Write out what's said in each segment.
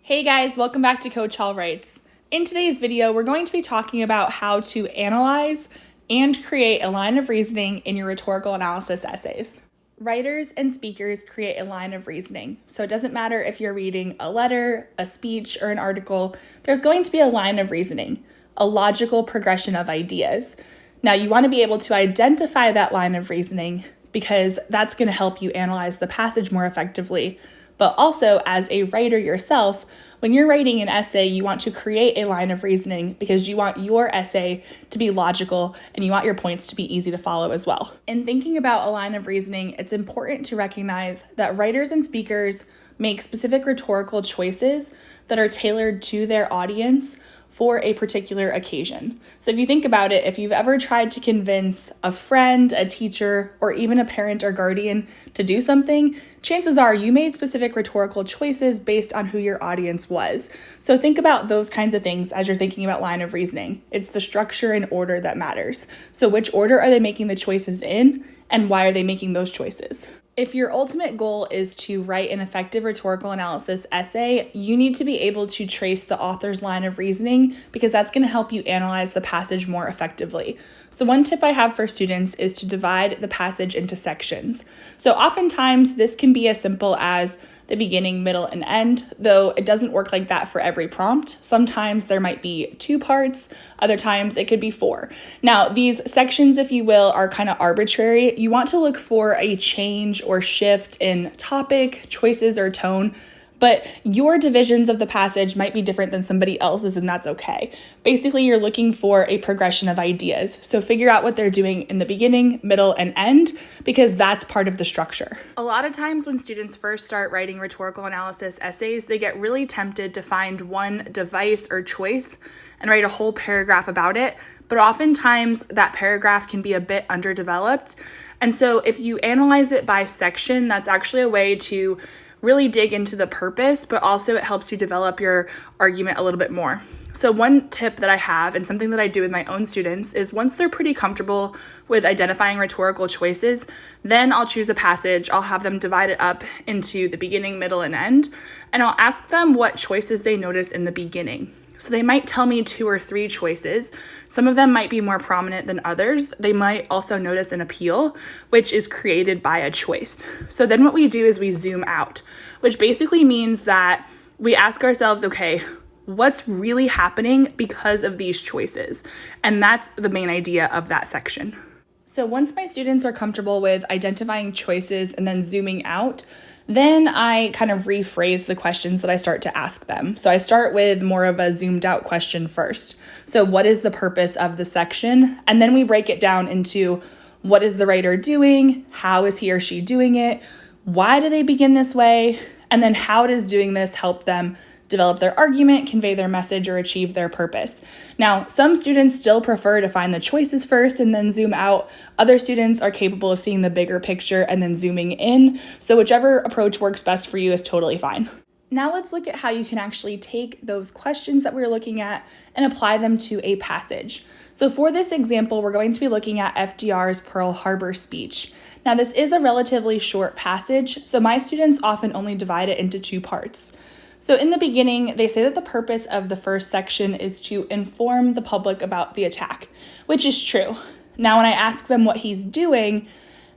Hey guys, welcome back to Coach Hall Writes. In today's video, we're going to be talking about how to analyze and create a line of reasoning in your rhetorical analysis essays. Writers and speakers create a line of reasoning. So it doesn't matter if you're reading a letter, a speech, or an article, there's going to be a line of reasoning, a logical progression of ideas. Now you want to be able to identify that line of reasoning because that's going to help you analyze the passage more effectively. But also, as a writer yourself, when you're writing an essay, you want to create a line of reasoning because you want your essay to be logical and you want your points to be easy to follow as well. In thinking about a line of reasoning, it's important to recognize that writers and speakers make specific rhetorical choices that are tailored to their audience for a particular occasion. So if you think about it, if you've ever tried to convince a friend, a teacher, or even a parent or guardian to do something, chances are you made specific rhetorical choices based on who your audience was. So think about those kinds of things as you're thinking about line of reasoning. It's the structure and order that matters. So which order are they making the choices in, and why are they making those choices? If your ultimate goal is to write an effective rhetorical analysis essay, you need to be able to trace the author's line of reasoning because that's going to help you analyze the passage more effectively. So one tip I have for students is to divide the passage into sections. So oftentimes this can be as simple as the beginning, middle, and end, though it doesn't work like that for every prompt. Sometimes there might be 2 parts, other times it could be 4. Now, these sections, if you will, are kind of arbitrary. You want to look for a change or shift in topic, choices, or tone, but your divisions of the passage might be different than somebody else's, and that's okay. Basically, you're looking for a progression of ideas. So figure out what they're doing in the beginning, middle, and end, because that's part of the structure. A lot of times when students first start writing rhetorical analysis essays, they get really tempted to find one device or choice and write a whole paragraph about it. But oftentimes that paragraph can be a bit underdeveloped. And so if you analyze it by section, that's actually a way to really dig into the purpose, but also it helps you develop your argument a little bit more. So one tip that I have and something that I do with my own students is once they're pretty comfortable with identifying rhetorical choices, then I'll choose a passage, I'll have them divide it up into the beginning, middle, and end, and I'll ask them what choices they notice in the beginning. So they might tell me 2 or 3 choices. Some of them might be more prominent than others. They might also notice an appeal, which is created by a choice. So then what we do is we zoom out, which basically means that we ask ourselves, okay, what's really happening because of these choices? And that's the main idea of that section. So once my students are comfortable with identifying choices and then zooming out, then I kind of rephrase the questions that I start to ask them. So I start with more of a zoomed out question first. So what is the purpose of the section? And then we break it down into what is the writer doing? How is he or she doing it? Why do they begin this way? And then how does doing this help them develop their argument, convey their message, or achieve their purpose? Now, some students still prefer to find the choices first and then zoom out. Other students are capable of seeing the bigger picture and then zooming in. So whichever approach works best for you is totally fine. Now let's look at how you can actually take those questions that we were looking at and apply them to a passage. So for this example, we're going to be looking at FDR's Pearl Harbor speech. Now this is a relatively short passage, so my students often only divide it into 2 parts. So in the beginning, they say that the purpose of the first section is to inform the public about the attack, which is true. Now, when I ask them what he's doing,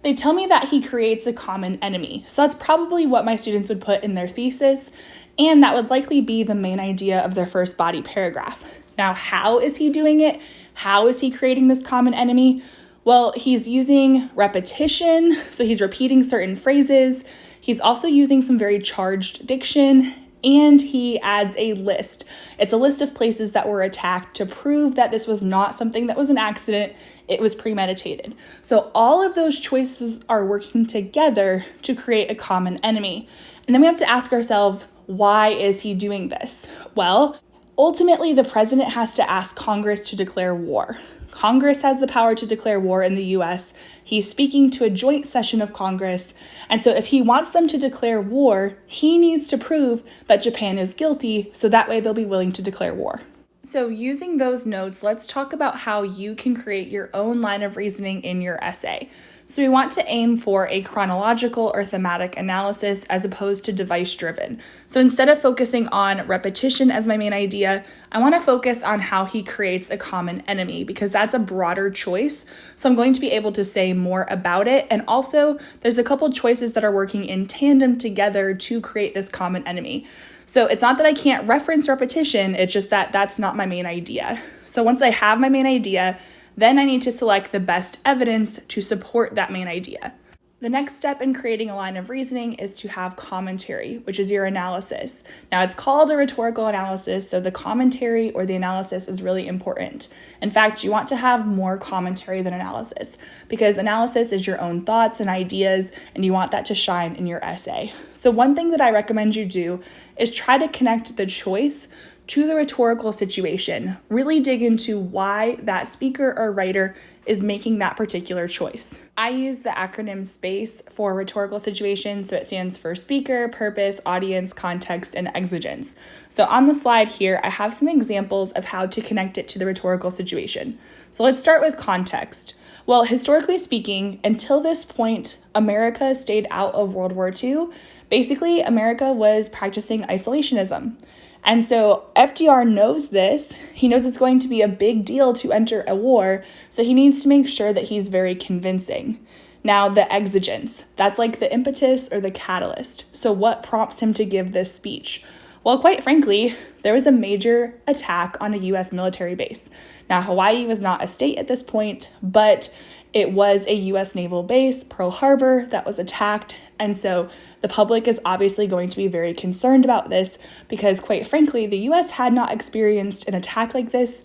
they tell me that he creates a common enemy. So that's probably what my students would put in their thesis, and that would likely be the main idea of their first body paragraph. Now, how is he doing it? How is he creating this common enemy? Well, he's using repetition, so he's repeating certain phrases. He's also using some very charged diction, and he adds a list. It's a list of places that were attacked to prove that this was not something that was an accident, it was premeditated. So all of those choices are working together to create a common enemy. And then we have to ask ourselves, why is he doing this? Well, ultimately, the president has to ask Congress to declare war. Congress has the power to declare war in the US. He's speaking to a joint session of Congress. And so if he wants them to declare war, he needs to prove that Japan is guilty, so that way they'll be willing to declare war. So using those notes, let's talk about how you can create your own line of reasoning in your essay. So we want to aim for a chronological or thematic analysis as opposed to device-driven. So instead of focusing on repetition as my main idea, I want to focus on how he creates a common enemy because that's a broader choice. So I'm going to be able to say more about it. And also there's a couple choices that are working in tandem together to create this common enemy. So it's not that I can't reference repetition, it's just that that's not my main idea. So once I have my main idea, then I need to select the best evidence to support that main idea. The next step in creating a line of reasoning is to have commentary, which is your analysis. Now it's called a rhetorical analysis, so the commentary or the analysis is really important. In fact, you want to have more commentary than analysis because analysis is your own thoughts and ideas, and you want that to shine in your essay. So one thing that I recommend you do is try to connect the choice to the rhetorical situation. Really dig into why that speaker or writer is making that particular choice. I use the acronym SPACE for rhetorical situation, so it stands for speaker, purpose, audience, context, and exigence. So on the slide here, I have some examples of how to connect it to the rhetorical situation. So let's start with context. Well, historically speaking, until this point, America stayed out of World War II. Basically, America was practicing isolationism. And so FDR knows this. He knows it's going to be a big deal to enter a war, so he needs to make sure that he's very convincing. Now, the exigence, that's like the impetus or the catalyst. So what prompts him to give this speech? Well, quite frankly, there was a major attack on a US military base. Now, Hawaii was not a state at this point, but it was a US naval base, Pearl Harbor, that was attacked. And so the public is obviously going to be very concerned about this because, quite frankly, the US had not experienced an attack like this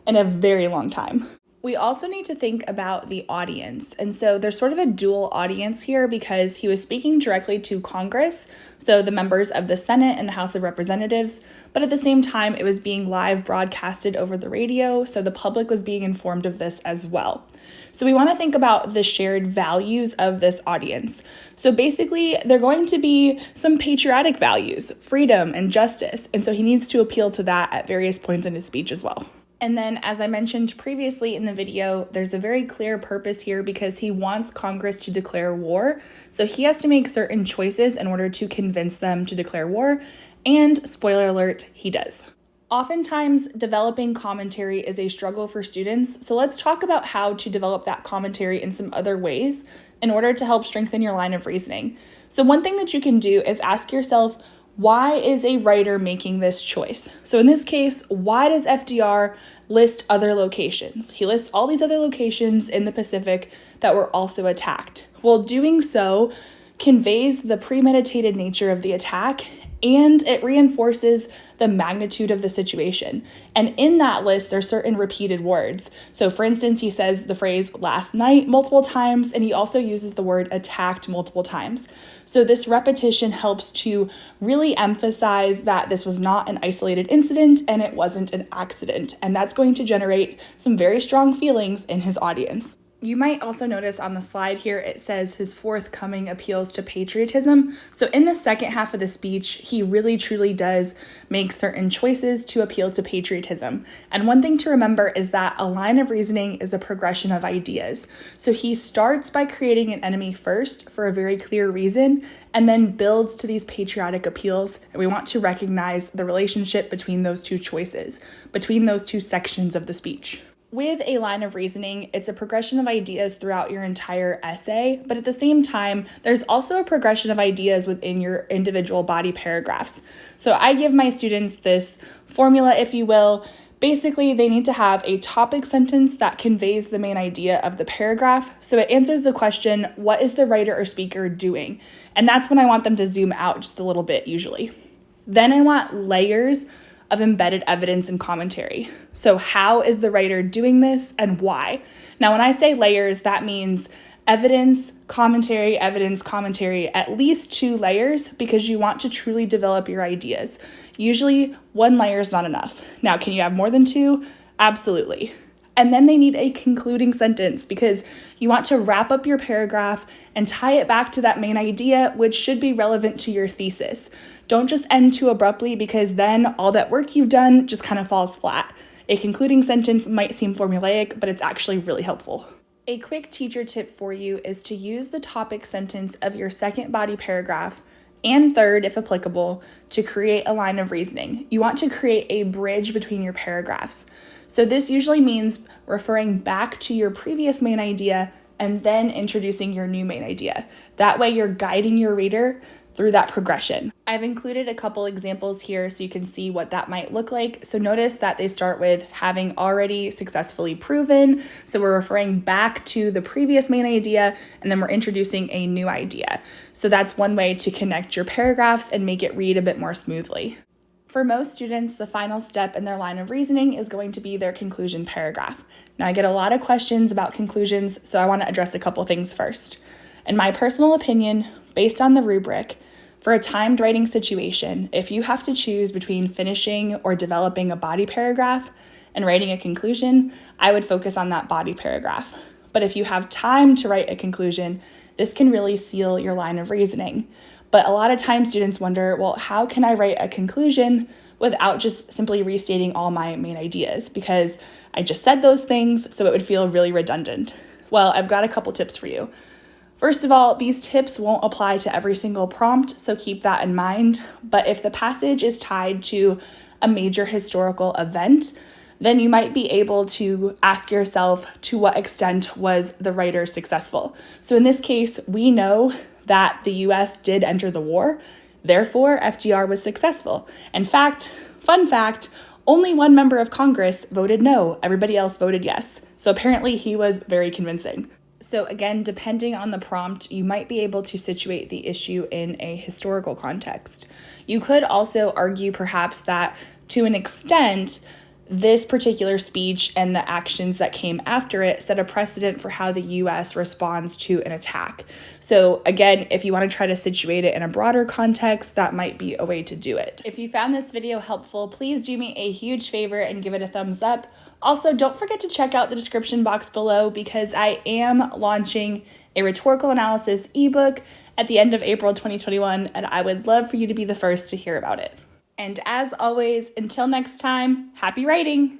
in a very long time. We also need to think about the audience. And so there's sort of a dual audience here because he was speaking directly to Congress, so the members of the Senate and the House of Representatives, but at the same time, it was being live broadcasted over the radio, so the public was being informed of this as well. So we want to think about the shared values of this audience. So basically, they're going to be some patriotic values, freedom and justice, and so he needs to appeal to that at various points in his speech as well. And then, as I mentioned previously in the video, there's a very clear purpose here because he wants Congress to declare war. So he has to make certain choices in order to convince them to declare war. And spoiler alert, he does. Oftentimes, developing commentary is a struggle for students. So let's talk about how to develop that commentary in some other ways in order to help strengthen your line of reasoning. So one thing that you can do is ask yourself, why is a writer making this choice? So in this case, why does FDR list other locations? He lists all these other locations in the Pacific that were also attacked. Well, doing so conveys the premeditated nature of the attack, and it reinforces the magnitude of the situation. And in that list, there's certain repeated words. So for instance, he says the phrase last night multiple times, and he also uses the word attacked multiple times. So this repetition helps to really emphasize that this was not an isolated incident and it wasn't an accident. And that's going to generate some very strong feelings in his audience. You might also notice on the slide here, it says his forthcoming appeals to patriotism. So in the second half of the speech, he really truly does make certain choices to appeal to patriotism. And one thing to remember is that a line of reasoning is a progression of ideas. So he starts by creating an enemy first for a very clear reason, and then builds to these patriotic appeals. And we want to recognize the relationship between those two choices, between those two sections of the speech. With a line of reasoning, it's a progression of ideas throughout your entire essay, but at the same time, there's also a progression of ideas within your individual body paragraphs. So I give my students this formula, if you will. Basically, they need to have a topic sentence that conveys the main idea of the paragraph. So it answers the question, what is the writer or speaker doing? And that's when I want them to zoom out just a little bit usually. Then I want layers of embedded evidence and commentary. So how is the writer doing this and why? Now, when I say layers, that means evidence, commentary, at least 2 layers, because you want to truly develop your ideas. Usually 1 layer is not enough. Now, can you have more than 2? Absolutely. And then they need a concluding sentence because you want to wrap up your paragraph and tie it back to that main idea, which should be relevant to your thesis. Don't just end too abruptly because then all that work you've done just kind of falls flat. A concluding sentence might seem formulaic, but it's actually really helpful. A quick teacher tip for you is to use the topic sentence of your second body paragraph and third, if applicable, to create a line of reasoning. You want to create a bridge between your paragraphs. So this usually means referring back to your previous main idea and then introducing your new main idea. That way you're guiding your reader through that progression. I've included a couple examples here so you can see what that might look like. So notice that they start with having already successfully proven. So we're referring back to the previous main idea, and then we're introducing a new idea. So that's one way to connect your paragraphs and make it read a bit more smoothly. For most students, the final step in their line of reasoning is going to be their conclusion paragraph. Now, I get a lot of questions about conclusions, so I want to address a couple things first. In my personal opinion, based on the rubric, for a timed writing situation, if you have to choose between finishing or developing a body paragraph and writing a conclusion, I would focus on that body paragraph. But if you have time to write a conclusion, this can really seal your line of reasoning. But a lot of times students wonder, well, how can I write a conclusion without just simply restating all my main ideas? Because I just said those things, so it would feel really redundant. Well, I've got a couple tips for you. First of all, these tips won't apply to every single prompt, so keep that in mind. But if the passage is tied to a major historical event, then you might be able to ask yourself, to what extent was the writer successful? So in this case, we know that the US did enter the war, therefore FDR was successful. In fact, fun fact, only one member of Congress voted no, everybody else voted yes. So apparently he was very convincing. So again, depending on the prompt, you might be able to situate the issue in a historical context. You could also argue perhaps that to an extent, this particular speech and the actions that came after it set a precedent for how the US responds to an attack. So again, if you want to try to situate it in a broader context, that might be a way to do it. If you found this video helpful, please do me a huge favor and give it a thumbs up. Also, don't forget to check out the description box below because I am launching a rhetorical analysis ebook at the end of April 2021, and I would love for you to be the first to hear about it. And as always, until next time, happy writing!